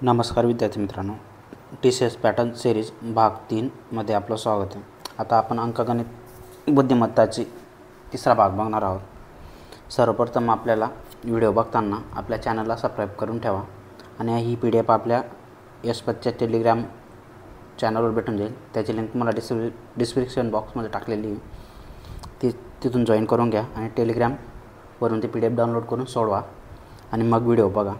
नमस्कार विद्यार्थी मित्रांनो, TCS पॅटर्न सिरीज भाग 3 मध्ये आपलं स्वागत आहे। आता आपण अंकगणित बुद्धिमत्ताची तिसरा भाग बघणार आहोत। सर्वप्रथम आपल्याला व्हिडिओ बघताना आपल्या चॅनलला सबस्क्राईब करून ठेवा आणि ही PDF आपल्या यशपतच्या टेलिग्राम चॅनलवर भेटून जाईल। त्याची लिंक तुम्हाला डिस्क्रिप्शन बॉक्समध्ये टाकलेली आहे, तिथून जॉईन करून घ्या आणि टेलिग्रामवरून ती PDF डाउनलोड करून सोडवा आणि मग व्हिडिओ बघा।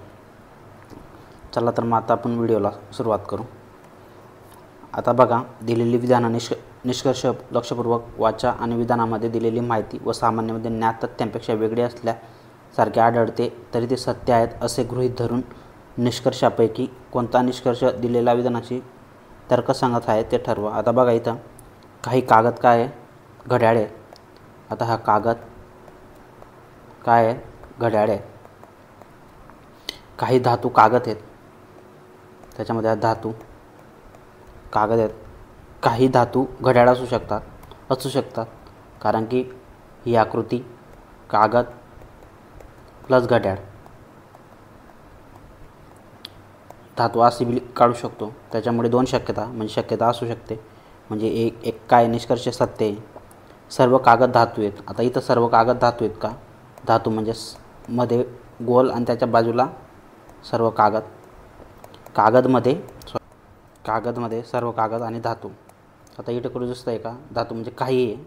चला तर मग आता आपण व्हिडिओला सुरुवात करू। आता बघा, दिलेली विधानं निष्कर्ष लक्षपूर्वक वाचा आणि विधानामध्ये दिलेली माहिती व सामान्यमध्ये ज्ञात तथ्यांपेक्षा वेगळी असल्यासारखे आढळते तरी ते सत्य आहेत असे गृहीत धरून निष्कर्षापैकी कोणता निष्कर्ष दिलेल्या विधानाशी तर्कसंगत आहे ते ठरवा। आता बघा, इथं काही कागद काय आहे, घड्याळ आहे। आता हा कागद काय आहे, घड्याळ आहे। काही धातू कागद आहेत, त्याच्यामध्ये हा धातू कागद आहेत। काही धातू घड्याळ असू शकतात कारण की ही आकृती कागद प्लस घड्याळ धातू अशी बी काढू शकतो। त्याच्यामुळे दोन शक्यता असू शकते। म्हणजे एक काय निष्कर्ष सत्य आहे, सर्व कागद धातू आहेत। आता इथं सर्व कागद धातू आहेत का? धातू म्हणजे मध्ये गोल आणि त्याच्या बाजूला सर्व कागदमध्ये सर्व कागद आणि धातू। आता इथं करू दिसतं आहे का, धातू म्हणजे काही आहे,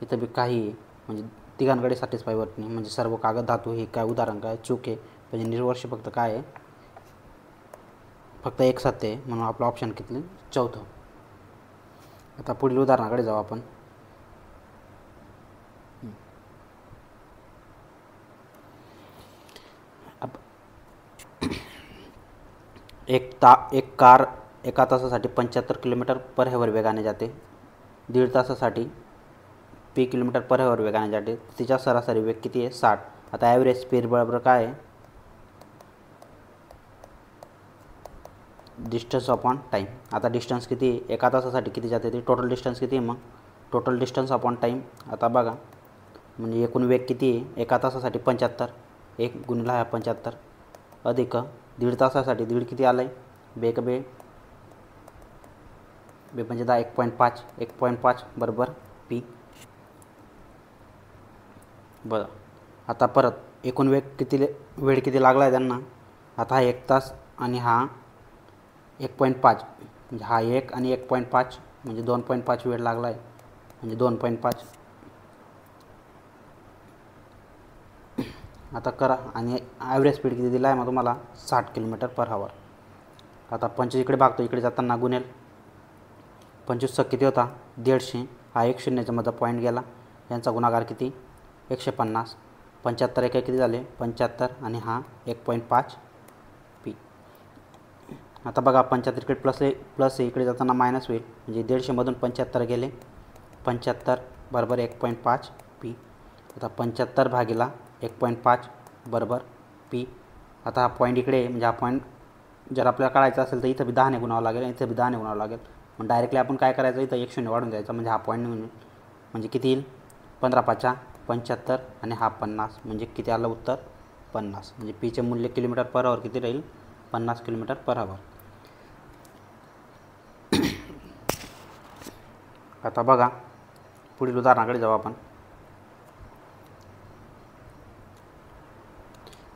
इथं बी काही आहे, म्हणजे तिघांकडे सॅटिस्फाय होत नाही। म्हणजे सर्व कागद धातू हे काय उदाहरण काय चूक आहे। म्हणजे निर्वर्ष फक्त काय आहे, फक्त एक सत्य आहे, म्हणून आपलं ऑप्शन किती चौथं। आता पुढील उदाहरणाकडे जाऊ आपण। एक कार एका तासासाठी 75 किलोमीटर/h वेगाने जाते, दीड तासासाठी p किलोमीटर/h वेगाने जाते। तिचा सरासरी वेग किती आहे? 60। आता ॲव्हरेज स्पीड बरोबर काय आहे? Distance upon time. आता डिस्टन्स किती आहे, एका तासासाठी किती जाते ते टोटल डिस्टन्स किती आहे, मग टोटल डिस्टन्स अपॉन टाईम। आता बघा, म्हणजे एकूण वेग किती आहे एका तासासाठी 75, 1 गुणिला 75 अधिक दीड तासासाठी दीड किती आलं आहे, बेक बे म्हणजे 10 1.5 बरोबर p बरं। आता परत एकूण वेळ किती लागला आहे त्यांना। आता हा 1 तास आणि हा 1.5 म्हणजे हा 1 आणि 1.5 म्हणजे 2.5 वेळ लागला आहे, म्हणजे 2.5। आता करा आणि ॲव्हरेज स्पीड किती दिला आहे मग तुम्हाला 60 किलोमीटर/h। आता 25 इकडे भागतो, इकडे जाताना गुणेल 25 किती होता 150, हा 1 शून्याच्या मध्ये पॉईंट गेला, यांचा गुणाकार किती 150, 75 एक किती झाले 75 आणि हा 1.5 p। आता बघा 75 इकडे प्लस आहे, इकडे जाताना मायनस होईल, म्हणजे 150 मधून 75 गेले, 75 बरोबर 1.5 p। आता 75 भागिला 1.5 बरोबर p। आता हा पॉईंट इकडे म्हणजे हा पॉईंट जर आपल्याला काढायचा असेल तर इथं बी 10 ने गुणावं लागेल, इथं बी 10 ने गुणावं लागेल। मग डायरेक्टली आपण काय करायचं, इथं 1 शून्य वाढून द्यायचा, म्हणजे हा पॉईंट निघून म्हणजे किती येईल 15×5 75 आणि हा 50, म्हणजे किती आलं उत्तर 50। म्हणजे पीचे मूल्य किलोमीटर/h किती राहील 50 किलोमीटर/h। आता बघा, पुढील उदाहरणाकडे जाऊ आपण।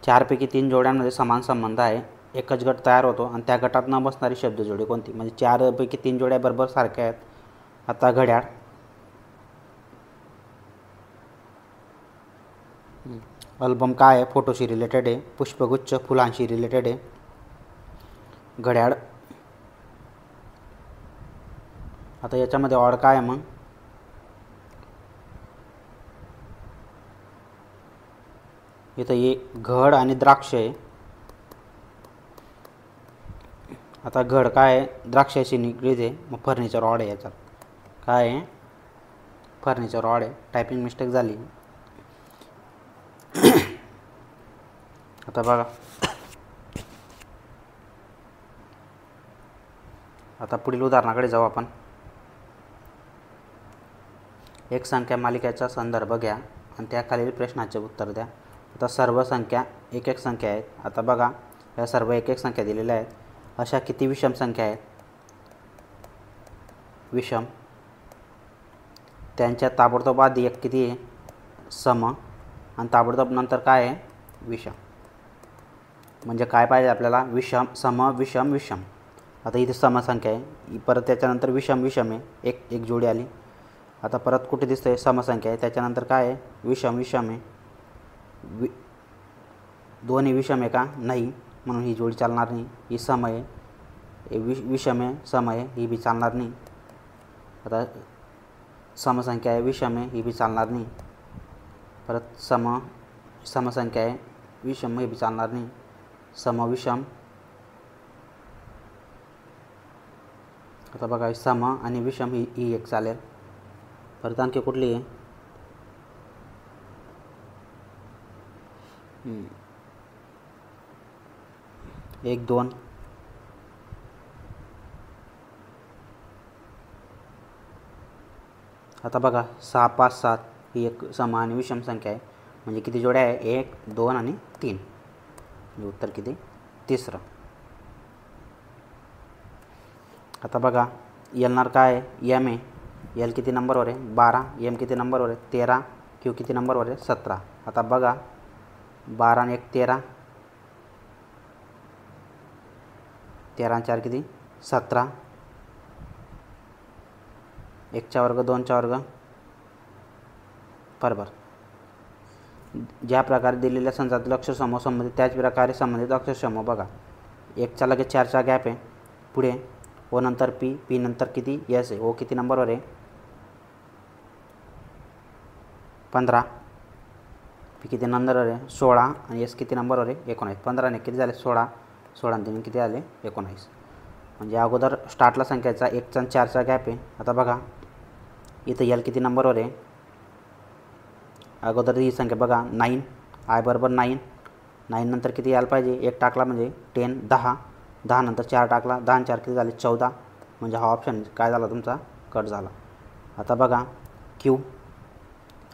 4 पैकी 3 जोड्यांमध्ये समान संबंध आहे, एकच गट तयार होतो आणि त्या गटात न बसणारी शब्दजोडी कोणती? म्हणजे 4 पैकी 3 जोड्या बरोबर सारख्या आहेत। आता घड्याळ, अल्बम काय आहे, फोटोशी रिलेटेड आहे, पुष्पगुच्छ फुलांशी रिलेटेड आहे, घड्याळ। आता याच्यामध्ये ऑड काय आहे, मग इथं ये घड आणि द्राक्ष आहे। आता घड काय आहे, द्राक्षाशी निगडीत आहे, मग फर्निचर ऑड आहे। याचा काय आहे, फर्निचर ऑड आहे, टायपिंग मिस्टेक झाली। आता बघा, आता पुढील उदाहरणाकडे जाऊ आपण। एक संख्या मालिकेचा संदर्भ घ्या आणि त्या खालील प्रश्नाचे उत्तर द्या। आता सर्व संख्या एक संख्या आहेत। आता बघा, या सर्व एक संख्या दिलेल्या आहेत। अशा किती विषम संख्या आहेत विषम, त्यांच्या ताबडतोब आधी एक किती आहे सम आणि ताबडतोब नंतर काय आहे विषम. म्हणजे काय पाहिजे आपल्याला विषम सम विषम विषम. आता इथे समसंख्या आहे, परत त्याच्यानंतर विषम विषम आहे, एक एक जोडी आली. आता परत कुठे दिसतं आहे समसंख्या आहे, त्याच्यानंतर काय आहे विषम विषम आहे. दोन्ही विषम आहे का नाही, म्हणून ही जोडी चालणार नाही. ही सम आहे, हे विषम आहे सम आहे, ही बी चालणार नाही. आता समसंख्या आहे विषम आहे, ही बी चालणार नाही. परत समसंख्या आहे विषम, ही बी चालणार नाही. सम विषम. आता बघा सम आणि विषम ही एक चालेल. परत आणखी कुठली आहे 1 2. आता बघा 6 5 7 ही एक सम आणि विषम संख्या आहे. म्हणजे किती जोड्या आहे 1 2 आणि 3. म्हणजे उत्तर किती तिसरं. आता बघा एलनार काय आहे एम आहे. एल किती नंबरवर आहे 12, एम किती नंबरवर आहे 13, क्यू किती नंबरवर आहे 17. आता बघा 12 आणि 1 13, 13 आणि 4 किती 17, 1चा वर्ग 2चा वर्ग बरोबर. ज्या प्रकारे दिलेल्या संचातील अक्षरसमूह संबंधित त्याच प्रकारे संबंधित अक्षरसमूह बघा. 1चा लगेच 4चा गॅप आहे, पुढे ओ नंतर पी, पी नंतर किती एस आहे. ओ किती नंबरवर आहे 15, पी किती नंबरवर आहे 16 आणि एस किती नंबरवर आहे 19. 15 ने किती झाले 16, 16 आणि 3 किती झाले 19. म्हणजे अगोदर स्टार्टला संख्याचा 1चा आणि 4चा गॅप आहे. आता बघा इथं एल किती नंबरवर आहे, अगोदर ही संख्या बघा 9, आय बरोबर 9, 9 नंतर किती यायला पाहिजे 1 टाकला म्हणजे 10, 10, 10 नंतर 4 टाकला, 10 आणि 4 किती झाले 14. म्हणजे हा ऑप्शन काय झाला तुमचा कट झाला. आता बघा क्यू.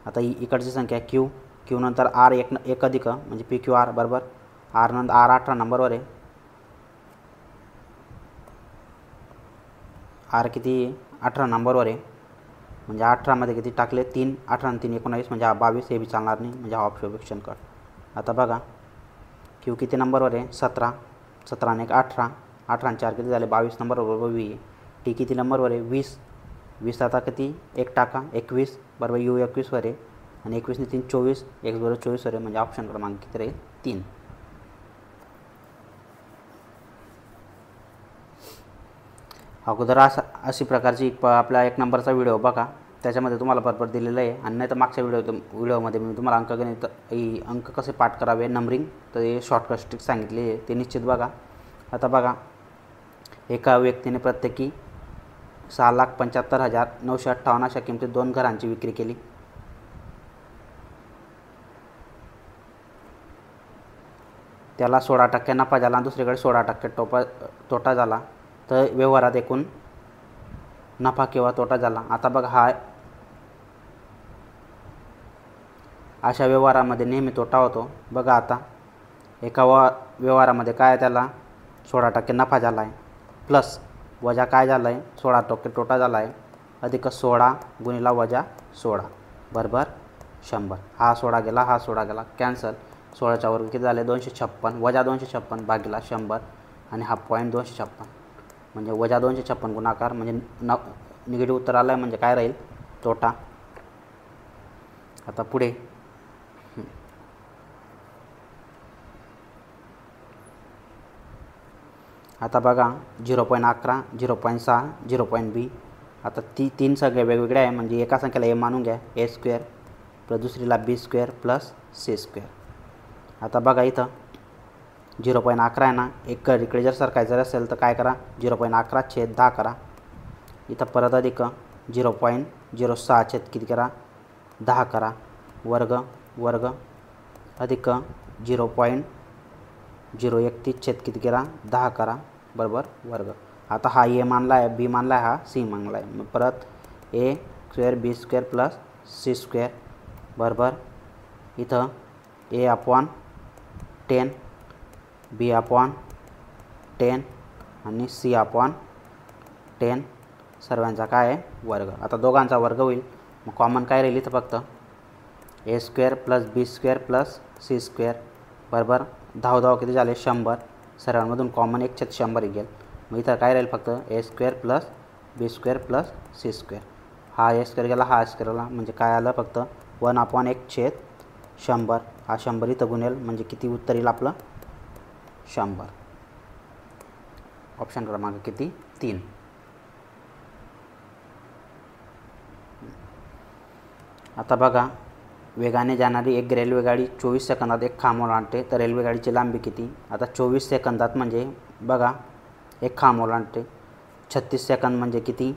आता ही इकडची संख्या क्यू, क्यू नंतर आर एक अधिक म्हणजे पी क्यू आर बरोबर. आर नंतर आर 18 नंबरवर आहे, आर किती 18 नंबरवर आहे. म्हणजे 18 मध्ये किती टाकले 3, 18 आणि 3 19 म्हणजे हा 22. हे बी चालणार नाही, म्हणजे हा ऑप्शन कट. आता बघा क्यू किती नंबरवर आहे 17, 17 आणि 1 18, 18 आणि 4 किती झाले 22 नंबरवर बरोबर व्ही. टी किती नंबरवर आहे 20, 20 आता किती 1 टाका 21 बरोबर यू 21 वर आहे आणि 21 ने 3 24, x बरोबर 24 वर आहे. म्हणजे ऑप्शन क्रमांक किती राहील 3. अगोदर अशी प्रकारची आपला 1 नंबरचा व्हिडिओ बघा, त्याच्यामध्ये तुम्हाला बरोबर दिलेलं आहे. आणि नाही तर मागच्या व्हिडिओमध्ये मी तुम्हाला अंकगणित अंक कसे पाठ करावे नंबरिंग तर हे शॉर्टकट ट्रिक सांगितली आहे, ते निश्चित बघा. आता बघा एका व्यक्तीने प्रत्येकी 6,75,958 अशा किमतीत 2 घरांची विक्री केली. त्याला 16% नफा झाला आणि दुसरीकडे 16% तोटा झाला. तर व्यवहारात एकूण नफा किंवा तोटा झाला. आता बघा हा अशा व्यवहारामध्ये नेहमी तोटा होतो. बघा आता एका व्यवहारामध्ये काय त्याला 16% नफा झाला आहे प्लस वजा काय झालं आहे 16% तोटा झाला आहे अधिक 16 गुणिला वजा 16 बरोबर 100. हा 16 गेला, हा 16 गेला कॅन्सल. 16च्या वर्ग किती झाले 256 वजा 256 भागिला 100 आणि हा पॉईंट 256 म्हणजे वजा 256 गुणाकार म्हणजे निगेटिव्ह उत्तर आलं आहे म्हणजे काय राहील तोटा. आता पुढे आता बघा 0.11, 0.6, 0.B. आता तीन सगळे वेगवेगळे आहे म्हणजे एका संख्येला ए मानून घ्या ए स्क्वेअर प्लस दुसरीला बी स्क्वेअर प्लस सी स्क्वेअर. आता बघा इथं 0.11 आहे ना, एक इकडे जर सरकायचं असेल तर काय करा 0.11/10 करा. इथं परत अधिक 0.06 किती करा 10 करा वर्ग वर्ग अधिक 0.031 किती करा 10 करा बरोबर वर्ग. आता हा ए मानला आहे, बी मानला आहे, हा सी मानला आहे. मग परत ए स्क्वेअर बी स्क्वेअर प्लस सी स्क्वेअर बरोबर इथं A/10 B/10 आणि C/10 सर्वांचा काय आहे वर्ग. आता दोघांचा वर्ग होईल, मग कॉमन काय राहील इथं फक्त A² + B² + C² बरोबर 10 किती झाले 100. सर्वांमधून कॉमन 1/100 गेल. मग इथं काय राहील फक्त A² + B² + C². हा A² गेला, हा A² गेला, म्हणजे काय आलं फक्त 1/1/100. हा 100 इथं गुणेल म्हणजे किती उत्तर येईल आपलं 100. ऑप्शन क्रमांक किती 3. आता बघा, वेगाने जाणारी एक रेल्वेगाडी 24 सेकंदात एक खांब ओलांडते, तर रेल्वेगाडीची लांबी किती. आता 24 सेकंदात म्हणजे बघा एक खांब ओलांडते, 36 सेकंद म्हणजे किती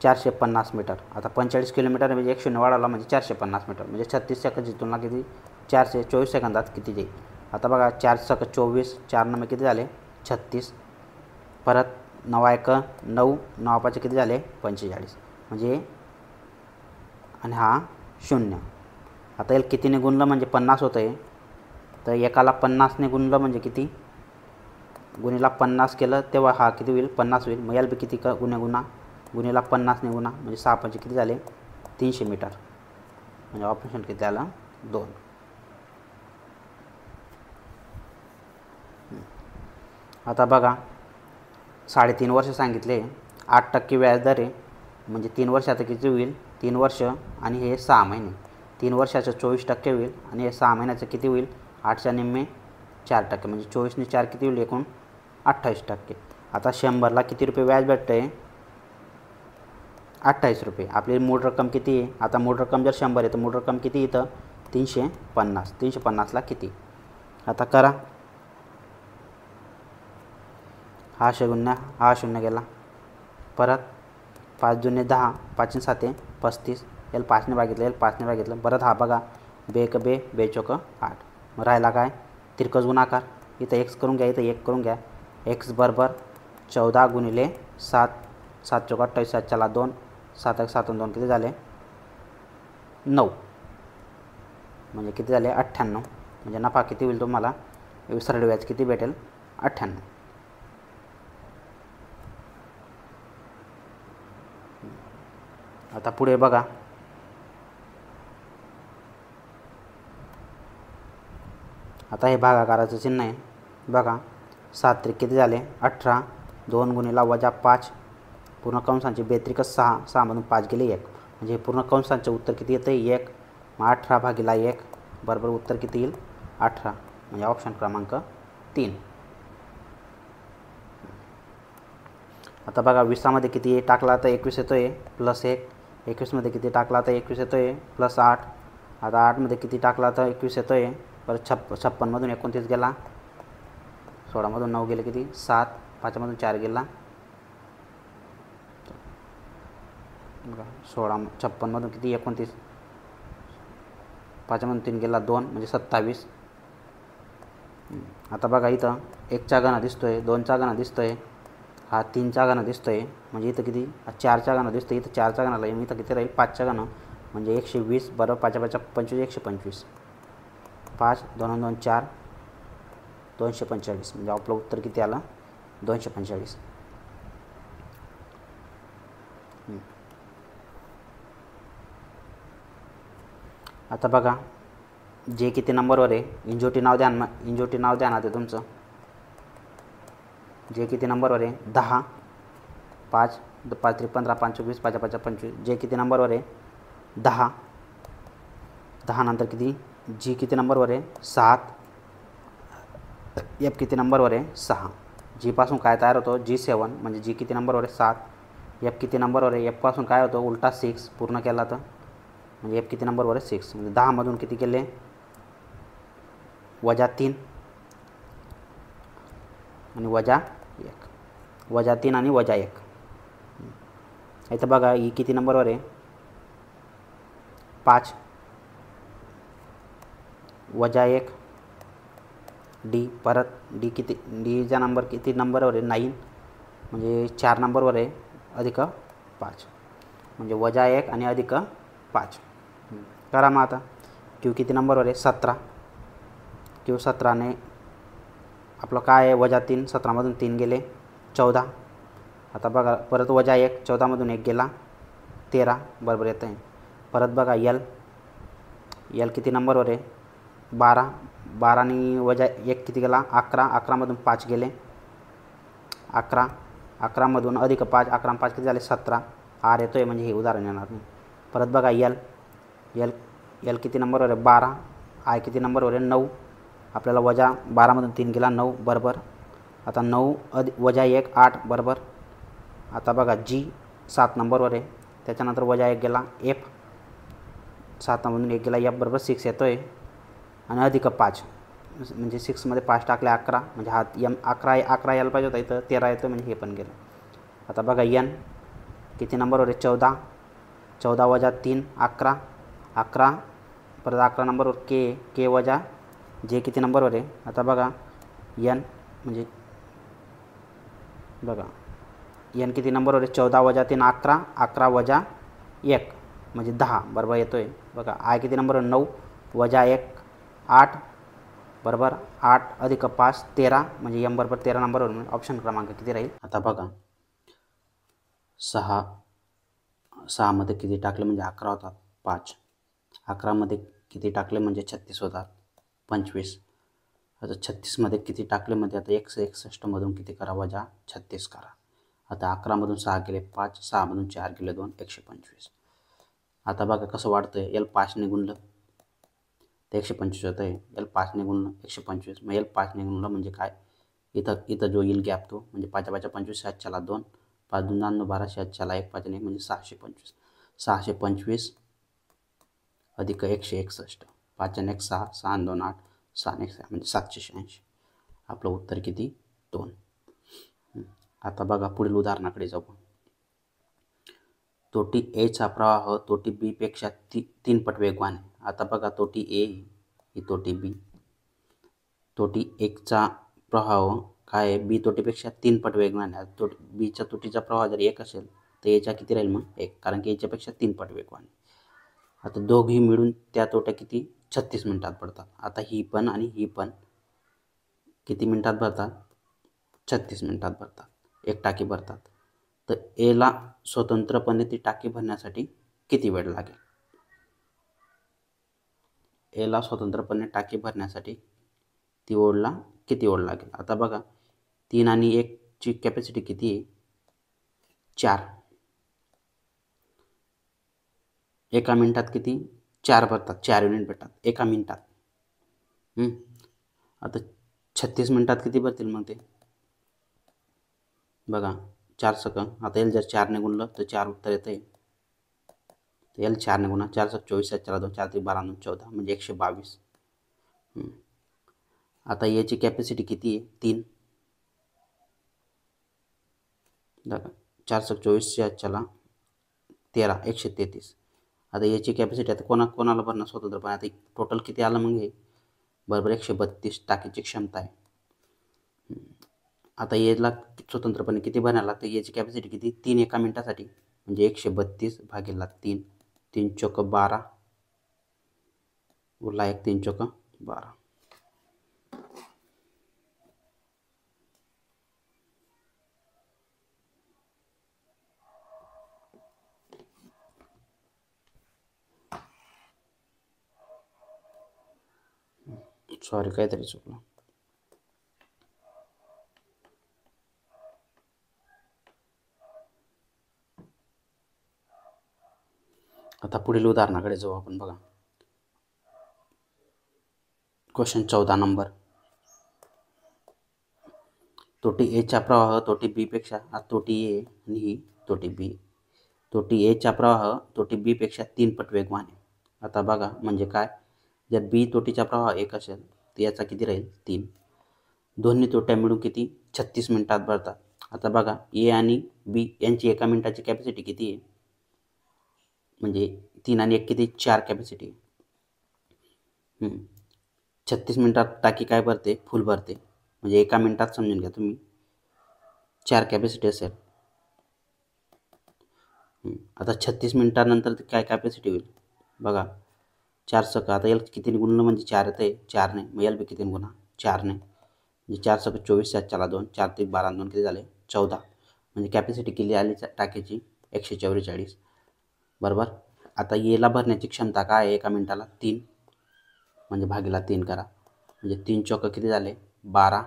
450 मीटर. आता 45 किलोमीटर म्हणजे 1 शून्य वाढवला म्हणजे 450 मीटर, म्हणजे 36 सेकंदची तुलना किती 424 सेकंदात किती जाईल. आता बघा 4 × 24, 4 × 9 किती झाले 36, परत 9 × 1 9, 9 × 5 किती झाले 45, म्हणजे आणि हा 0. आता याला कितीने गुणलं म्हणजे 50 होतं आहे, तर एकाला 50ने गुणलं म्हणजे किती गुणीला 50 केलं तेव्हा हा किती होईल 50 होईल. मग याला बी किती गुणा गुणीला 50ने गुणा म्हणजे 6 × 5 किती झाले 300 मीटर, म्हणजे ऑप्शन किती आला 2. आता बघा 3.5 वर्ष सांगितले, 8% व्याजदर आहे, म्हणजे 3 वर्षात किती होईल 3 वर्ष आणि हे 6 महिने. 3 वर्षाचं 24% होईल आणि हे 6 महिन्याचं किती होईल 8च्या निम्मे 4%, म्हणजे 24ने 4 किती होईल एकूण 28%. आता 100ला किती रुपये व्याज भेटतं आहे 28 रुपये. आपली मूळ रक्कम किती आहे. आता मूळ रक्कम जर 100 आहे तर मूळ रक्कम किती इथं 350. 350ला किती. आता करा, हा 0 हा 0 गेला, परत 5 दूने 10, 5 × 7 35, याला 5ने भागितलं, याला 5ने भागितलं, परत हा बघा 2 × 2 2 × 8. मग राहिला काय तिरकस गुणाकार. इथं x करून घ्या, इथं 1 करून घ्या. x बरोबर 14 × 7, 7 × 28, 7 × 2, 7 × 7 2 किती झाले 9, म्हणजे किती झाले 98. म्हणजे नफा किती होईल तुम्हाला सरळ व्याज किती भेटेल 98. आता पुढे बघा, आता हे भागाकाराचं चिन्ह आहे बघा. 7 × 3 किती झाले 18, 2 गुणीला -5 पूर्ण कंसांचे 42 6, 6 मधून 5 गेले 1, म्हणजे पूर्ण कंसांचे उत्तर किती येतं 1. मग 18/1 बरोबर उत्तर किती येईल 18, म्हणजे ऑप्शन क्रमांक 3. आता बघा 20मध्ये किती टाकला तर 21 येतोय +1, 21मध्ये किती टाकला तर 21 येतोय +8. आता 8मध्ये किती टाकला तर 21 येतोय, परत 56मधून 29 गेला, 16मधून 9 गेले किती 7, 5मधून 4 गेला 16, 56मधून किती 29, 5मधून 3 गेला 2, म्हणजे 27. आता बघा इथं 1चा घन दिसतोय, 2चा घन दिसतोय, हा 3चा घन दिसतोय, म्हणजे इथं किती 4चा घन दिसतोय, इथं 4चा घन राहील, इथं किती राहील 5चा घन, म्हणजे 120 बरोबर 5 × 5 = 125. 5 2 2 4 245, म्हणजे आपलं उत्तर किती आलं 245. आता बघा जे किती नंबरवर आहे, इंजोटी नाव ध्यानात आहे तुमचं. जे किती नंबरवर आहे 10, 5 5 × 3 15, 5 × 20, 5 × 5 = 25. जे किती नंबरवर आहे 10, 10 नंतर किती जी किती नंबरवर आहे 7, एफ किती नंबरवर आहे 6. जी पासून काय तयार होतो G7, म्हणजे जी किती नंबरवर आहे 7, एफ किती नंबरवर आहे, एफ पासून काय होतो उलटा 6 पूर्ण केला तर, म्हणजे एफ किती नंबरवर आहे 6. म्हणजे 10मधून किती केले -3 आणि -1, -3 आणि -1. इथं बघा ई किती नंबरवर आहे 5, -1 डी, परत डी किती डीचा नंबर किती नंबरवर आहे 9, म्हणजे 4 नंबरवर आहे +5, म्हणजे -1 आणि +5. करा मग आता क्यू किती नंबरवर आहे 17, क्यू 17ने आपलं काय आहे -3, 17मधून 3 गेले 14. आता बघा परत वजा 1, 14मधून 1 गेला 13 बरोबर येतं आहे. परत बघा यल किती नंबरवर आहे 12, 12 आणि वजा 1 किती गेला 11, 11मधून 5 गेले 11, 11मधून अधिक 5, 11 5 किती झाले 17, आर येतो आहे म्हणजे हे उदाहरण येणार नाही. परत बघा यल किती नंबरवर आहे 12, आय किती नंबरवर आहे 9, आपल्याला वजा 12मधून 3 गेला 9 बरोबर. आता 9 वजा 1 8 बरोबर. आता बघा जी 7 नंबरवर आहे, त्याच्यानंतर वजा 1 गेला एफ, 7मधून 1 गेला एफ बरोबर 6 येतो आहे आणि अधिक 5 म्हणजे 6मध्ये 5 टाकले 11 म्हणजे हा एम 11 यायला पाहिजे होता, इथं 13 येतो म्हणजे हे पण गेलं. आता बघा एन किती नंबरवर आहे 14, 14 वजा 3 11, 11 परत 11 नंबरवर के वजा जे किती नंबरवर आहे. आता बघा एन म्हणजे बघा एन किती नंबरवर आहे 14 वजा 3 11, 11 वजा 1 म्हणजे 10 बरोबर येतो आहे. बघा आय किती नंबरवर 9 वजा 1 8 बरोबर 8 अधिक 5 13 म्हणजे एम बरोबर 13 नंबरवर. म्हणजे ऑप्शन क्रमांक किती राहील. आता बघा 6मध्ये किती टाकले म्हणजे 11 होतात 5, 11मध्ये किती टाकले म्हणजे 36 होतात 25. आता 36मध्ये किती टाकले म्हणजे आता 161मधून किती करा वजा 36 करा. आता 11मधून 6 गेले 5, 6मधून 4 गेले 2 125. आता बघा कसं वाढतं आहे, यल 5ने गुणलं तर 125 होतं आहे, यल 5ने गुणलं 125. मग यल 5ने गुणलं म्हणजे काय, इथं जो येईल गॅप तो म्हणजे 5 5 25 7 2 5 2 9 12 7 1 5 1 म्हणजे 625. 625 अधिक 161 5 1 6 6 2 8 6 1 6 म्हणजे 786. आपलं उत्तर किती 2. आता बघा पुढील उदाहरणाकडे जाऊ. तोटी एचा प्रवाह तोटी बी पेक्षा 3 पट वेगवान आहे. आता बघा तोटी ए ही तोटी बी, तोटी एकचा प्रवाह काय आहे बी तोटीपेक्षा 3 पट वेगवान आहे. बीच्या तोटीचा प्रवाह जर 1 असेल तर एचा किती राहील मग 1, कारण की याच्यापेक्षा 3 पट वेगवान आहे. आता दोघी मिळून त्या तोट्या किती 36 मिनिटात भरतात. आता ही पण आणि ही पण किती मिनिटात भरतात 36 मिनिटात भरतात, एक टाकी भरतात. तर एला स्वतंत्रपणे ती टाकी भरण्यासाठी किती वेळ लागेल. एला स्वतंत्रपणे टाकी भरण्यासाठी किती ओढ लागेल. आता बघा 3 आणि 1ची कॅपॅसिटी किती आहे 4, एका मिनिटात किती 4 भरतात, 4 युनिट भेटतात एका मिनिटात. आता 36 मिनिटात किती भरतील मग ते बघा 4 सेकंद. आता एल जर 4ने गुणलं तर 4 उत्तर येतं आहे. एल 4ने गुणा 4 7 24 7 4 2 4 3 12 9 14 म्हणजे 122. आता याची कॅपॅसिटी किती आहे 3, बघा 4 7 24 7 13 133. आता याची कॅपॅसिटी आता कोणाला भरणं स्वतंत्रपणे. आता टोटल किती आलं मग हे बरोबर 132 टाकीची क्षमता आहे. आता याला स्वतंत्रपणे किती भरायला तर याची कॅपॅसिटी किती 3 एका मिनिटासाठी म्हणजे 132 भागिले 3, 3 चौक 12 उरला 1 3 चौक 12. सॉरी काहीतरी चुकलं. आता पुढील उदाहरणाकडे जाऊ आपण. बघा क्वेश्चन 14 नंबर. तोटी एचा प्रवाह तोटी बी पेक्षा, तोटी ए आणि ही तोटी बी. तोटी एचा प्रवाह तोटी बी पेक्षा 3 पट वेगवान आहे. आता बघा म्हणजे काय, जर बी तोटीचा प्रवाह 1 असेल तर याचा किती राहील 3. दोन्ही तोट्या मिळून किती 36 मिनिटात भरतात. आता बघा ए आणि बी यांची एका मिनिटाची कॅपॅसिटी किती आहे म्हणजे 3 आणि 1 किती 4 कॅपॅसिटी. 36 मिनिटात टाकी काय भरते फुल भरते म्हणजे एका मिनिटात समजून घ्या तुम्ही 4 कॅपॅसिटी असेल. आता 36 मिनिटानंतर काय कॅपॅसिटी होईल बघा 4 सक. आता एल किती गुणलं म्हणजे 4 येते 4ने, मग एल बी किती गुणा 4ने म्हणजे 4 सक 24 7 2 4 3 12 2 किती झाले 14 म्हणजे कॅपॅसिटी केली आली टाकीची 144 बरोबर. आता येला भरण्याची क्षमता काय आहे एका मिनिटाला 3 म्हणजे भागीला 3 करा म्हणजे 3 चौक किती झाले 12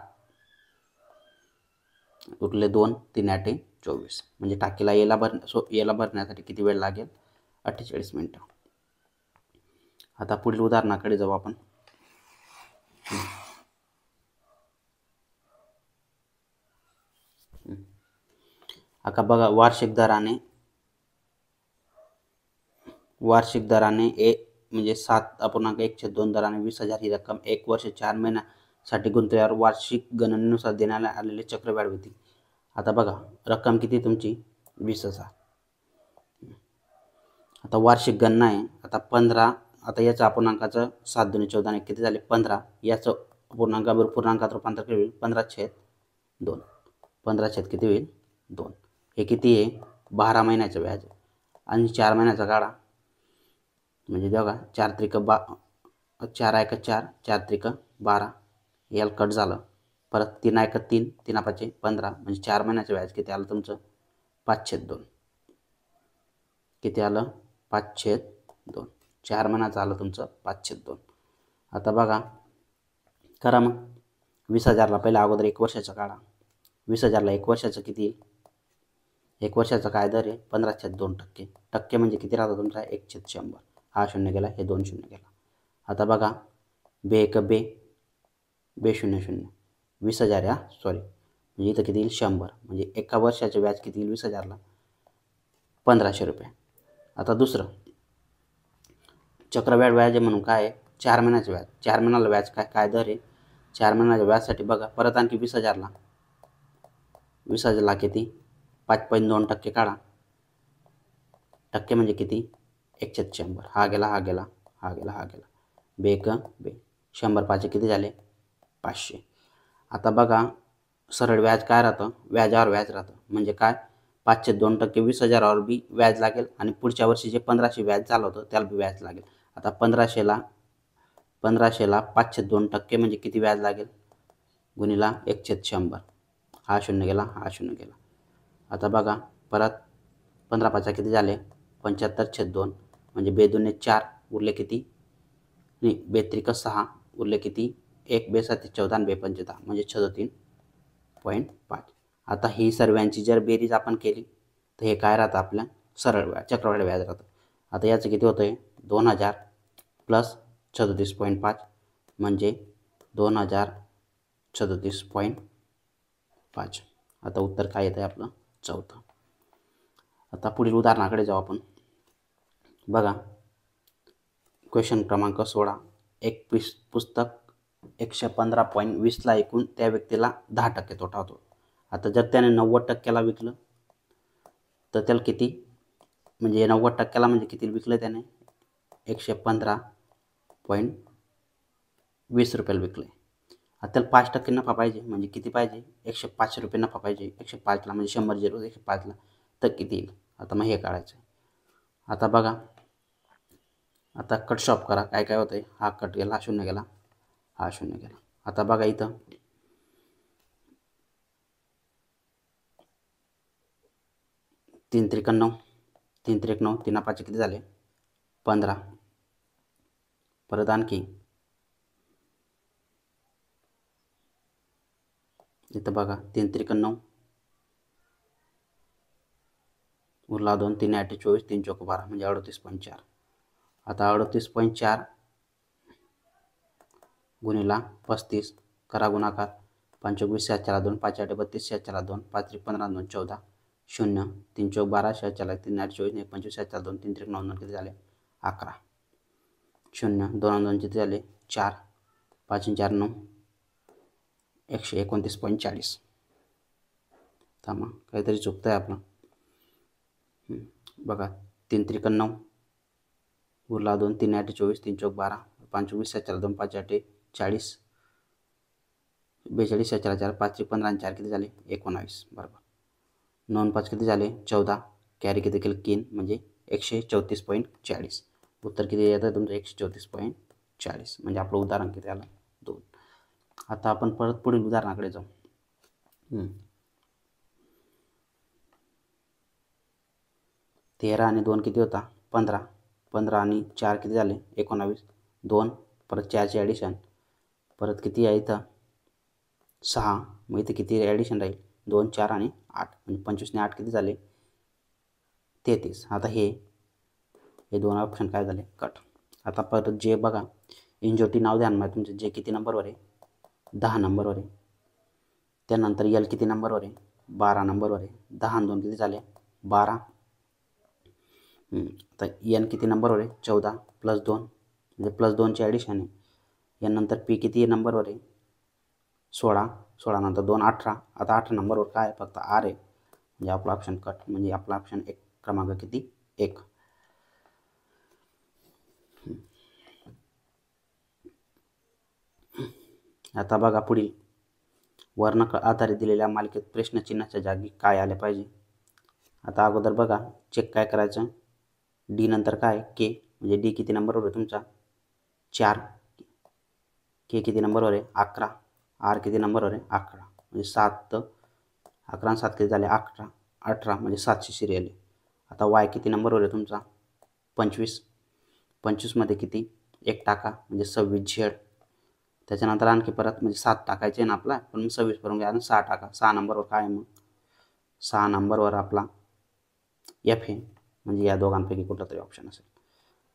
उरले 2 3 8 24 म्हणजे टाकीला येला भरण्यासाठी किती वेळ लागेल 48 मिनिटं. आता पुढील उदाहरणाकडे जाऊ आपण. आता बघा वार्षिक दराने म्हणजे 7.1/2 दराने 20,000 ही रक्कम 1 वर्ष 4 महिन्यासाठी गुंतवल्यावर वार्षिक गणनेनुसार देण्यात आलेले चक्रवाढ होती. आता बघा रक्कम किती तुमची 20,000. आता वार्षिक गणना आहे. आता 15 आता याचं अपूर्णांकाचं 7 दुणे 14 किती झाले 15 याचं अपूर्णांकाबरोबर पूर्णांकात रूपांतर केले 15/2 15 किती होईल 2. हे किती आहे 12 महिन्याचं व्याज आणि 4 महिन्याचा काढा म्हणजे बघा 4 त्रिक 4 1 4 4 त्रिक 12 याला कट झालं परत 3 1 3 3 5 15 म्हणजे 4 महिन्याचं व्याज किती आलं तुमचं 5/2 किती आलं 5/2 4 महिन्याचं आलं तुमचं 5/2. आता बघा करा मग 20,000ला पहिला अगोदर 1 वर्षाचा काढा 20,000ला 1 वर्षाचं किती 1 वर्षाचा काय दर आहे 15/2 टक्के म्हणजे किती राहतो तुमचा 1/100 हा शून्य गेला हे 2 शून्य गेला. आता बघा बे 1 बे 0 0 20,000 या सॉरी म्हणजे इथं किती येईल 100 म्हणजे एका वर्षाचे व्याज किती येईल 20,000ला 1,500 रुपये. आता दुसरं चक्रवाढ व्याज म्हणून काय आहे 4 महिन्याचं व्याज 4 महिन्याला व्याज काय दर आहे 4 महिन्याच्या व्याजसाठी बघा परत आणखी 20,000ला किती 5.2% काढा टक्के म्हणजे किती 1/100 हा गेला हा गेला हा गेला हा गेला बे 1 बे 100 5 किती झाले 500. आता बघा सरळ व्याज काय राहतं व्याजावर व्याज राहतं म्हणजे काय 5/2 20,000वर बी व्याज लागेल आणि पुढच्या वर्षी जे 1500 व्याज झालं होतं त्याला बी व्याज लागेल. आता 1500ला 5/2 म्हणजे किती व्याज लागेल गुणिला 1/100 हा शून्य गेला हा शून्य गेला. आता बघा परत 15 5 किती झाले 75/2 म्हणजे बे 2 4 उरले किती नाही बे 3 6 उरले किती 1 बे 7 14 आणि बे 5 10 म्हणजे 36.5. आता ही सर्वांची जर बेरीज आपण केली तर हे काय राहतं आपल्या सरळ व्याज चक्रवाढ व्याज राहतं. आता याचं किती होतं आहे 2,000 प्लस 37.5 म्हणजे 2,037.5. आता उत्तर काय येतं आहे आपलं 4. आता पुढील उदाहरणाकडे जाऊ आपण. बघा क्वेश्चन क्रमांक 16 एक पुस्तक 115.20ला ऐकून त्या व्यक्तीला 10% तोटा होतो. आता जर त्याने 90%ला विकलं तर त्याला किती म्हणजे 90%ला म्हणजे किती विकलं त्याने 115.20 रुपयाला विकले. आता त्याला 5% नफा पाहिजे म्हणजे किती पाहिजे 105 रुपये नफा पाहिजे 105ला म्हणजे 100 0 105ला तर किती येईल. आता मग हे काढायचं. आता बघा आता कट शॉप करा काय काय होतं आहे हा कट गेला हा शून्य गेला हा शून्य गेला. आता बघा इथं 3 त्रिक 9 3 त्रिक 9 3 5 किती झाले 15 परत आणखी इथं बघा 3 त्रिक 9 उरला 2 3 8 24 3 चौक 12 म्हणजे 38.4. आता 38.4 गुणिला 35 करा गुणाकार 5 20 4 2 5 8 32 4 2 5 3 15 2 14 0 3 चौक 12 4 3 8 24 25 4 2 3 त्रिक 9 किती झाले 11 0 2 2 किती झाले 4 5 4 9 129.40. थांबा काहीतरी चुकतं आहे आपलं बघा 3 त्रिक 9 उरला 2 3 8 24 3 चौक 12 5 20 4 2 5 8 40 42 4 4 5 3 15 4 किती झाले 19 बरोबर 9 5 किती झाले 14 कॅरी किती केलं 3 म्हणजे 134.40. उत्तर किती येतं तुमचं 134.40 म्हणजे आपलं उदाहरण किती आलं 2. आता आपण परत पुढील उदाहरणाकडे जाऊ. 13 आणि 2 किती होता 15. 15 आणि 4 किती झाले 19. 2 परत 4ची ॲडिशन, परत किती आहे इथं 6. मग इथे किती ॲडिशन राहील 2 4 आणि 8, म्हणजे 25 आणि 8 किती झाले 33. आता हे दोन ऑप्शन काय झाले कट. आता परत जे बघा इंजोटी नाव ध्यानात तुमचे, जे किती नंबरवर आहे 10 नंबरवर आहे. त्यानंतर यल किती नंबरवर आहे 12 नंबरवर आहे. 10 आणि 2 किती झाले 12. आता एन किती नंबरवर आहे 14 प्लस 2 म्हणजे प्लस 2ची ॲडिशन आहे. यानंतर पी किती नंबरवर आहे 16. 16 नंतर 2 18. आता 8 नंबरवर काय आहे फक्त आर आहे, म्हणजे आपला ऑप्शन कट. म्हणजे आपला ऑप्शन एक क्रमांक किती 1. आता बघा पुढील वर्ण आधारित दिलेल्या मालिकेत प्रश्नचिन्हाच्या जागी काय आले पाहिजे. आता अगोदर बघा चेक काय करायचं, डी नंतर काय के, म्हणजे डी किती नंबरवर आहे तुमचा 4. के किती नंबरवर आहे 11. आर किती नंबरवर आहे 11, म्हणजे 7. 11 आणि 7 किती झाले 18. 18 म्हणजे 7ची सिरियल आहे. आता वाय किती नंबरवर आहे तुमचा 25. 25मध्ये किती एक टाका म्हणजे 26 झेड. त्याच्यानंतर आणखी परत म्हणजे 7 टाकायचे ना आपला, पण 26 करून घ्या आणि 6 टाका. 6 नंबरवर काय आहे मग 6 नंबरवर आपला एफ आहे, म्हणजे या दोघांपैकी कुठला तरी ऑप्शन असेल.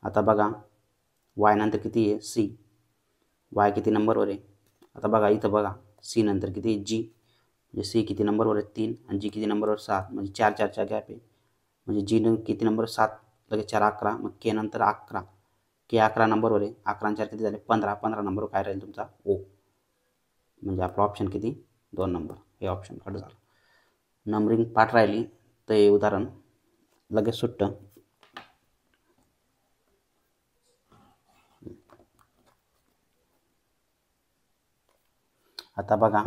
आता बघा वाय नंतर किती आहे सी. वाय किती नंबरवर आहे, आता बघा इथं बघा सी नंतर किती आहे जी, म्हणजे सी किती नंबरवर आहे 3 आणि जी किती नंबरवर 7, म्हणजे 4 4चा गॅप आहे. म्हणजे जी किती नंबर 7 लगेच 4 11. मग के नंतर 11. के 11 नंबरवर आहे. 11 आणि 4 किती झाले 15. 15 नंबरवर काय राहील तुमचा ओ, म्हणजे आपला ऑप्शन किती 2 नंबर. हे ऑप्शन कट झालं. नंबरिंग पाठ राहिली तर हे उदाहरण लगेच सुट्टं. आता बघा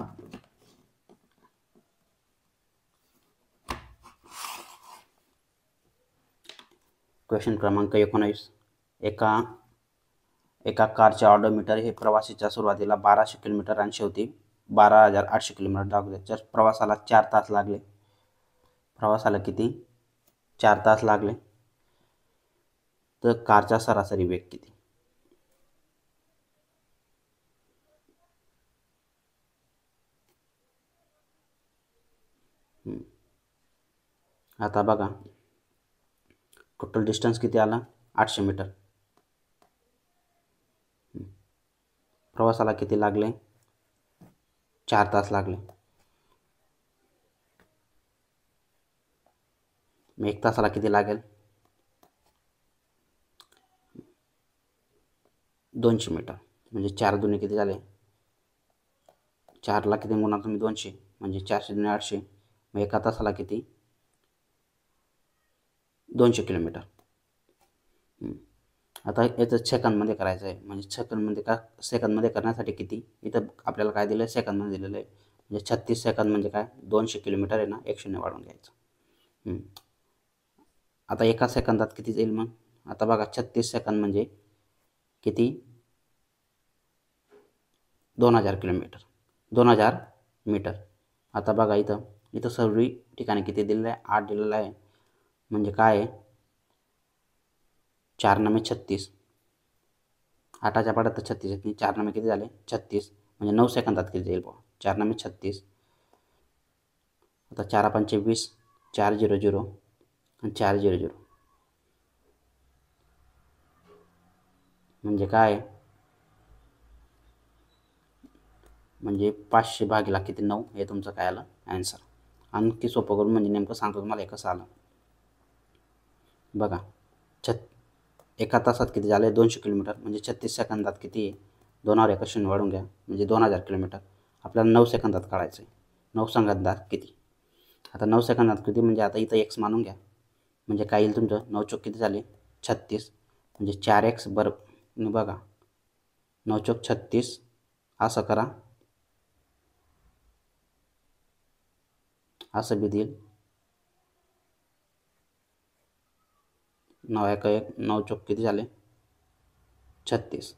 क्वेश्चन क्रमांक 19. एका कारचे ऑडोमीटर हे प्रवासाच्या सुरुवातीला 1200 किलोमीटर आणि शेवटी 12,800 किलोमीटर दाखवते. जर प्रवासाला 4 तास लागले, प्रवासाला किती 4 तास लागले, तर कारचा सरासरी वेग किती. आता बघा टोटल डिस्टन्स किती आला 800 मीटर. प्रवासाला किती लागले 4 तास लागले. मग 1 तासाला किती लागेल 200 मीटर. म्हणजे 4 दुने किती झाले 4ला किती गुणा तुम्ही 200, म्हणजे 400 दुने 800. मग एका तासाला किती 200 किलोमीटर. आता याचं सेकंदमध्ये करायचं आहे, म्हणजे सेकंदमध्ये करण्यासाठी किती इथं आपल्याला काय दिलं आहे सेकंदमध्ये दिलेलं आहे. म्हणजे 36 सेकंद म्हणजे काय 200 किलोमीटर आहे ना, 1 शून्य वाढवून घ्यायचं. आता एका सेकंदात किती जाईल मग. आता बघा 36 सेकंद म्हणजे किती 2000 किलोमीटर 2000 मीटर. आता बघा इथं इथं सर्व ठिकाणी किती दिलेलं आहे 8 दिलेलं आहे. म्हणजे काय आहे 4 नमे 36. 8च्या पाड्यात तर 36 आहेत, 4 नमे किती झाले 36, म्हणजे 9 सेकंदात किती जाईल बुवा 4 नमे 36. आता 4 पंचे 20, 4 0 0 आणि 4 0 0, म्हणजे काय म्हणजे 500 भागिला किती 9, हे तुमचं काय आलं ॲन्सर. आणखी सोपं करून म्हणजे नेमकं सांगतो तुम्हाला हे कसं आलं. बघा एका तासात किती झाले 200 किलोमीटर, म्हणजे 36 सेकंदात किती आहे 2वर एका शून्य वाढून घ्या, म्हणजे 2000 किलोमीटर. आपल्याला 9 सेकंदात काढायचं आहे. 9 सेकंदात किती, आता 9 सेकंदात किती म्हणजे आता इथं एक्स मानून घ्या, म्हणजे काय येईल तुमचं 9 चौक किती झाले 36, म्हणजे 4x बरं. बघा 9 चौक 36, असं करा असं बी देईल 9 1 1, 9 चौक किती झाले 36.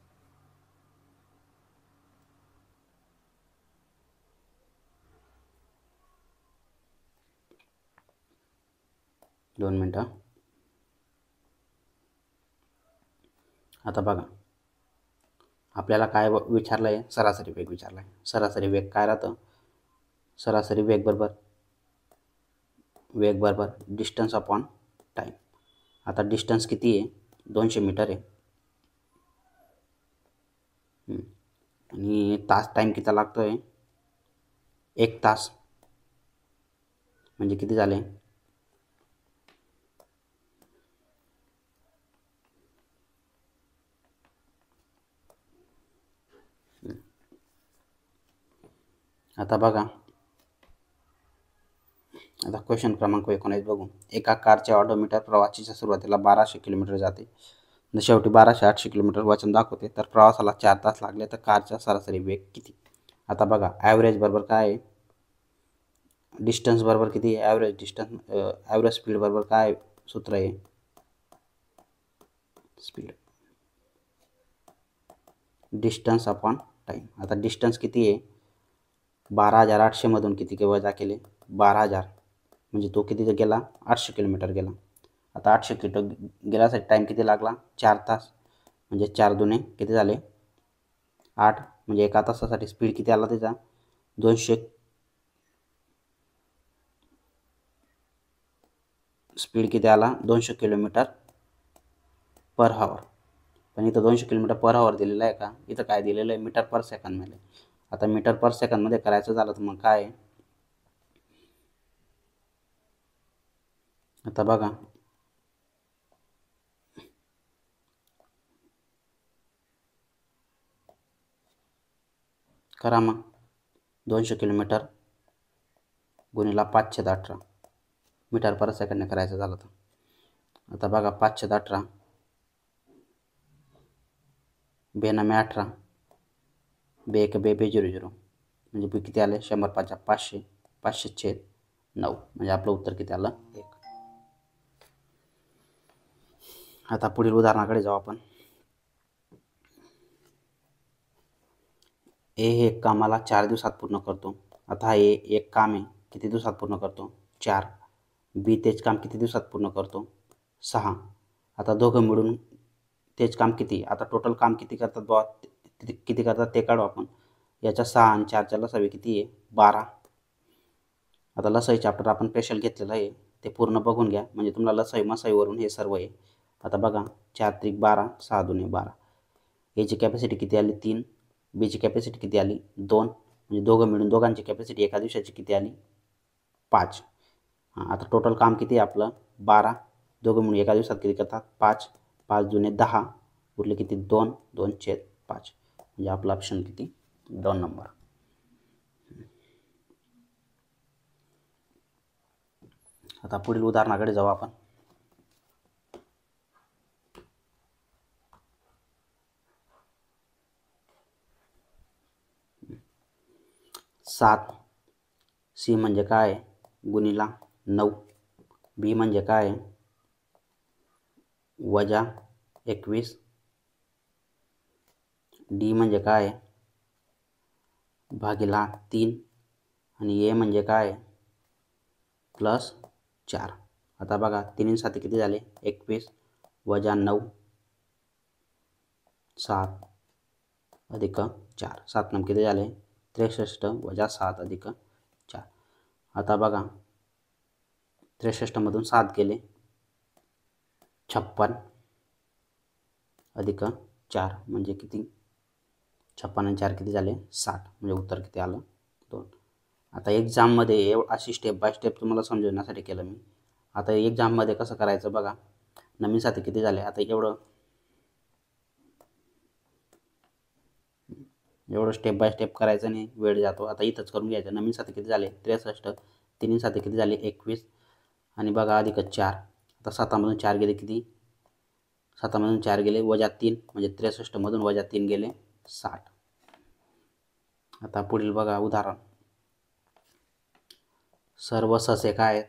2 मिनटं. आता बघा आपल्याला काय विचारलं आहे, सरासरी वेग विचारला आहे. सरासरी वेग काय राहतं, सरासरी वेग बरोबर डिस्टन्स अपॉन टाईम. आता डिस्टन्स किती आहे, 200 मीटर आहे. आणि टाईम किती लागतो आहे, 1 तास. म्हणजे किती झाले, आता बघा आता क्वेश्चन क्रमांक 19 बघू. एका कारचे ऑडोमीटर प्रवासाच्या सुरुवातीला 1200 किलोमीटर जाते, शेवटी 1280 किलोमीटर वचन दाखवते. तर प्रवासाला 4 तास लागले तर कारचा सरासरी वेग किती. आता बघा ॲव्हरेज बरोबर काय आहे, डिस्टन्स बरोबर किती आहे, ॲव्हरेज डिस्टन्स ॲव्हरेज स्पीड बरोबर काय सूत्र आहे, स्पीड डिस्टन्स अपॉन टाईम. आता डिस्टन्स किती आहे, 12,800 मधून किती वजा केले, 12,000 म्हणजे तो किती गेला, 800 किलोमीटर गेला. आता 800 किलोमीटर गेल्यासाठी टाईम किती लागला, 4 तास. म्हणजे 4 दुने किती झाले, 8. म्हणजे एका तासासाठी स्पीड किती आला त्याचा, 200. स्पीड किती आला, 200 किलोमीटर पर हवर. पण इथं 200 किलोमीटर पर हवर दिलेलं आहे का, इथं काय दिलेलं आहे, मीटर पर सेकंदमध्ये. आता मीटर पर सेकंदमध्ये करायचं झालं तर मग काय, आता बघा करा मग, 200 किलोमीटर गुणिला 518 मीटर पर सेकंडने करायचं झालं तर. आता बघा 518 बेनामे 18 बे 00 म्हणजे बी किती आले, 100 5 500 500 9 म्हणजे आपलं उत्तर किती आलं, 1. आता पुढील उदाहरणाकडे जाऊ आपण. ए हे एक कामाला 4 दिवसात पूर्ण करतो. आता हा एक काम आहे, किती दिवसात पूर्ण करतो, 4. बी तेच काम किती दिवसात पूर्ण करतो, 6. आता दोघं मिळून तेच काम किती, आता टोटल काम किती करतात बा, किती करतात ते काढू आपण. याच्या 6 आणि 4च्या लसावी किती आहे, 12. आता लसाई चॅप्टर आपण स्पेशल घेतलेलं आहे, ते पूर्ण बघून घ्या म्हणजे तुम्हाला लसाई मसाईवरून हे सर्व आहे. आता बघा 4 त्रिक 12 6 दुने 12. याची कॅपॅसिटी किती आली, 3. बीची कॅपॅसिटी किती आली, 2. म्हणजे दोघं मिळून दोघांची कॅपॅसिटी एका दिवसाची किती आली, 5. आता टोटल काम किती आहे आपलं, 12. दोघं मिळून एका दिवसात किती करतात, 5. 5 जुने 10 उरले किती, 2. 2/5 म्हणजे आपला ऑप्शन किती, 2 नंबर. आता पुढील उदाहरणाकडे जाऊ आपण. सात सी म्हणजे काय, गुणिला 9. बी म्हणजे काय, वजा 21. डी म्हणजे काय, भागिला 3. आणि ए म्हणजे काय, +4. आता बघा 3 7 किती झाले, 21 वजा 9 7 अधिक 4. 7 9 किती झाले, 63 वजा 7 अधिक 4. आता बघा 63 मधून 7 गेले, 56 अधिक 4 म्हणजे किती, 56 आणि 4 किती झाले, 60. म्हणजे उत्तर किती आलं, 2. आता एक्झाममध्ये अशी स्टेप बाय स्टेप तुम्हाला समजवण्यासाठी केलं मी. आता एक्झाममध्ये कसं करायचं बघा, नवीन साथी किती झाले, आता एवढं स्टेप बाय स्टेप करायचं नाही, वेळ जातो. आता इथंच करून घ्यायचं. नवीन साथी किती झाले, 63. 3 साथी किती झाले, 21 आणि बघा अधिक 4. आता 7मधून 4 गेले किती, 7मधून 4 गेले वजा 3 म्हणजे 63 मधून वजा 3 गेले 60. आता पुढील बघा उदाहरण. सर्व ससे काय आहेत,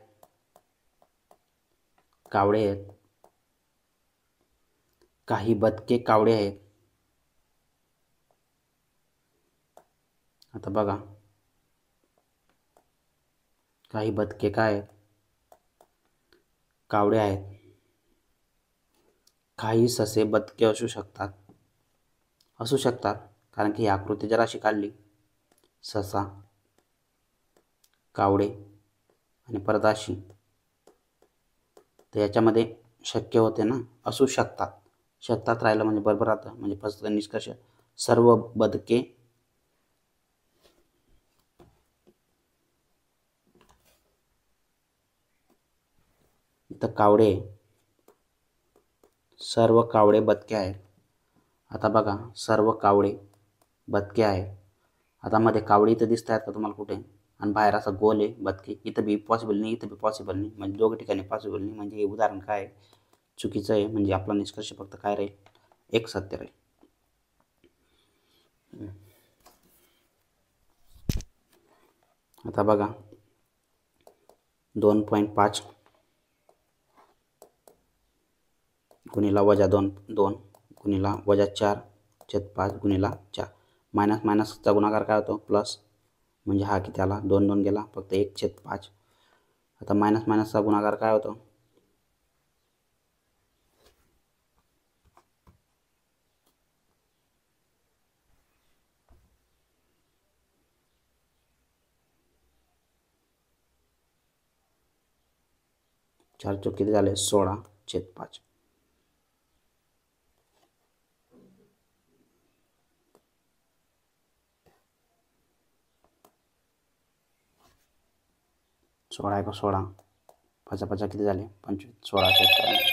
कावळे आहेत. काही बदके कावळे आहेत. आता बघा काही बदके काय आहेत, कावळे आहेत. काही ससे बदके असू शकतात कारण की ही आकृती जर अशी काढली, ससा, कावडे आणि परत अशी, तर याच्यामध्ये शक्य होते ना, असू शकतात. शकतात राहिलं म्हणजे बरोबर राहतं, म्हणजे फक्त निष्कर्ष सर्व बदके इथं कावडे, सर्व कावडे बदके आहेत. आता बघा, सर्व कावडे बदके आहेत. आता मध्ये कावडी इथं दिसत आहेत का तुम्हाला कुठे, आणि बाहेर असं गोल आहे बदके, इथं बी पॉसिबल नाही, इथं बी पॉसिबल नाही, म्हणजे दोघं ठिकाणी पॉसिबल नाही. म्हणजे हे उदाहरण काय आहे, चुकीचं आहे. म्हणजे आपला निष्कर्ष फक्त काय राहील, एक सत्य राहील. आता बघा 2.5 गुणिला -2 गुणिला -4/5 गुणिला 4, मायनस मायनसचा गुणाकार काय होतो, प्लस, म्हणजे हा किती आला, 2 2 गेला, फक्त 1/5. आता मायनस मायनसचा गुणाकार काय होतो, 4 चौक किती झाले, 16/5. सोळा एक 16, 5 5 किती झाले, 25, 16/5.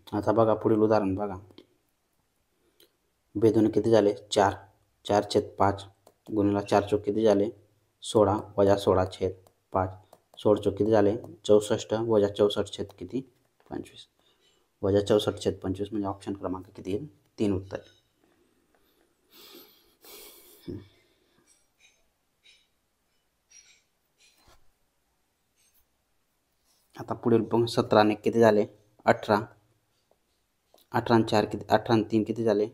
आता बघा पुढील उदाहरण बघा. बेदोने किती झाले, 4, 4/5 गुणिला 4 चौक किती झाले, 16 वजा 16/5, 16 चौक किती झाले, 64 वजा 64 किती, 25, वजा 64/25, म्हणजे ऑप्शन क्रमांक किती येईल, 3 उत्तर. आता पुढील पण 17 ने किती झाले, 18, 18 आणि 4 किती, 18 आणि 3 किती झाले,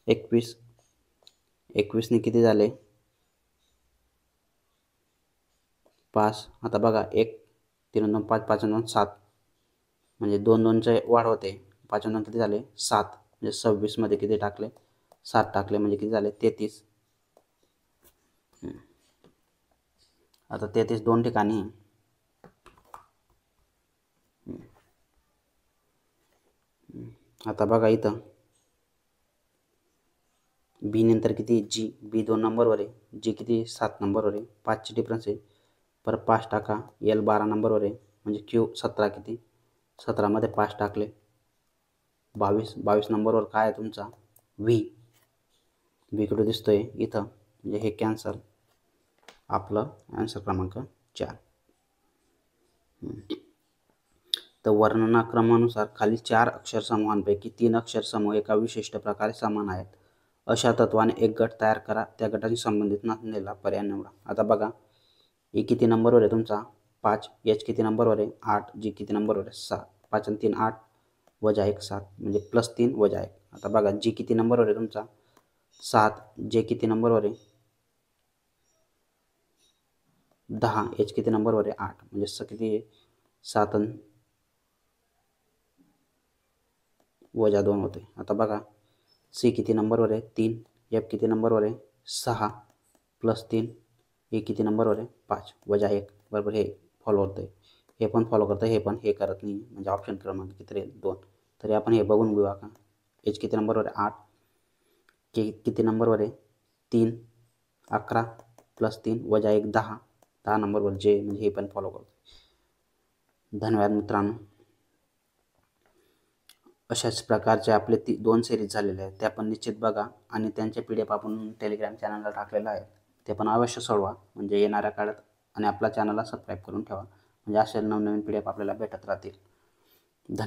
21, 21 ने किती झाले, 5. आता बघा 1 3 2 5 5 2 7, म्हणजे 2 2चे वाढ होते, 5 2 किती झाले, 7, म्हणजे 26 मध्ये किती टाकले, 7 टाकले, म्हणजे किती झाले, 33. आता 33 दोन ठिकाणी, आता बघा इथं बी नंतर किती, जी, बी 2 नंबरवर आहे, जी किती 7 नंबरवर आहे, 5ची डिफरन्स आहे, परत 5 टाका, एल 12 नंबरवर आहे, म्हणजे क्यू 17 किती, 17 मध्ये 5 टाकले, 22 नंबरवर काय आहे तुमचा, व्ही, व्ही कुठे दिसतोय इथं, म्हणजे हे कॅन्सल, आपलं आन्सर क्रमांक 4. तर वर्णनाक्रमानुसार खाली 4 अक्षरसमूहांपैकी 3 अक्षरसमूह एका विशिष्ट प्रकारे समान आहेत, अशा तत्वाने एक गट तयार करा. त्या गटाशी संबंधित नसलेला पर्याय निवडा. आता बघा, ए किती नंबरवर आहे तुमचा, 5, एच किती नंबरवर आहे, 8, जी किती नंबरवर आहे, 7, 5 आणि 3 8, वजा 1 7, म्हणजे +3 वजा 1. आता बघा, जी किती नंबरवर आहे तुमचा, 7, जे किती नंबरवर आहे, 10, एच किती नंबरवर आहे, 8, म्हणजे किती आहे, 7 वजा 2 होते. आता बघा, सी किती नंबरवर आहे, 3, एफ किती नंबरवर आहे, 6, +3, ए किती नंबरवर आहे, 5, वजा 1, बरोबर. हे फॉलो होतं आहे, हे पण फॉलो करतं, हे पण हे करत नाही, म्हणजे ऑप्शन क्रमांक किती राहील, 2. तरी आपण हे बघून घेऊया का, एच किती नंबरवर आहे, 8, के किती नंबरवर आहे, 3, 11, +3 वजा 1 10, 10 नंबरवर जे, म्हणजे हे पण फॉलो करतो. धन्यवाद मित्रांनो. अशाच प्रकारचे आपले 2 सिरीज झालेले आहेत, ते पण निश्चित बघा आणि त्यांचे PDF आपण टेलिग्राम चॅनलला टाकलेलं आहे, ते पण अवश्य सोडवा म्हणजे येणाऱ्या काळात. आणि आपल्या चॅनलला सबस्क्राईब करून ठेवा म्हणजे असे नवनवीन PDF आपल्याला भेटत राहतील. धन्यवाद.